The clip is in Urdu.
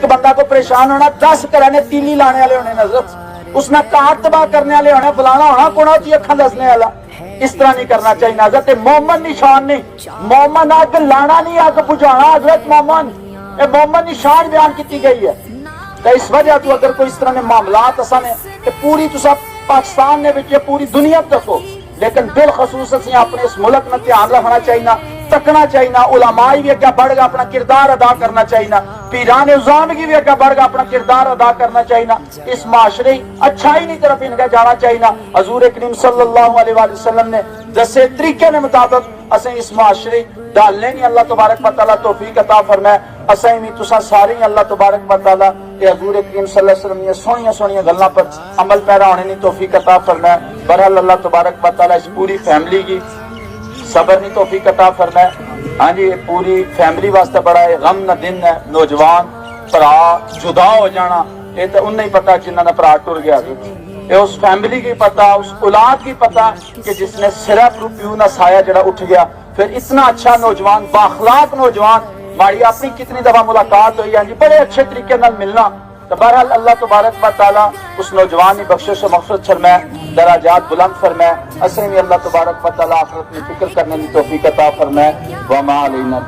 بندہ کو پریشان ہونا 10 کرانے تیلی لانے والے ہونے نظر اس نے کار تباہ کرنے والے ہونا بلانا ہونا کونا چی اکھاں دسنے والا اس طرح نہیں کرنا چاہیے حضرت مومن نشان نہیں مومن آگ لانا نہیں آگ بجھانا حضرت مومن اے مومن نشان بیان کیتی گئی ہے تو اس وجہ تو اگر کوئی اس طرح نے معاملات اساں نے کہ پوری تو سب پاکستان نے بچے پوری دنیا دسو لیکن بالخصوص اسی اپنے اس ملک میں دھیان رکھنا چاہیے تکنا چاہیے علماء بھی اگے بڑھ گا اپنا کردار ادا کرنا چاہیے پیران نظام کی بھی اگے بڑھ گا اپنا کردار ادا کرنا چاہیے اس معاشرے اچھائی نہیں طرف ان کا جانا چاہیے حضور کریم صلی اللہ علیہ وآلہ وسلم نے دسے طریقے نے مطابق اسیں اس معاشرے ڈالنے نہیں اللہ تبارک و تعالیٰ توفیق عطا فرمائے اسیں بھی تساں سارے اللہ تبارک و تعالیٰ کہ حضور کریم صلی اللہ علیہ وسلم نے سونیاں سونیاں گلاں پر عمل پیرا ہونے نہیں توفیق عطا فرمائے بہرحال اللہ تبارک و تعالیٰ اس پوری فیملی کی صبر نہیں توفیق عطا فرمائے ہاں جی پوری فیملی واسطے بڑا ہے غم نہ دن ہے نوجوان پرا جدا ہو جانا یہ تو انہیں ہی پتا جنہاں نے پرا ٹر گیا یہ اس فیملی کی پتا اس اولاد کی پتا کہ جس نے صرف روپیو نہ سایہ جڑا اٹھ گیا پھر اتنا اچھا نوجوان باخلاق نوجوان ہماری اپنی کتنی دفعہ ملاقات ہوئی ہے جی بڑے اچھے طریقے نال ملنا تو بہرحال اللہ تبارک و تعالیٰ اس نوجوان کی بخشش و مغفرت فرمائے درجات بلند فرمائے اسیں بھی اللہ تبارک و تعالیٰ آخرت میں فکر کرنے کی توفیق عطا فرمائے وما علینا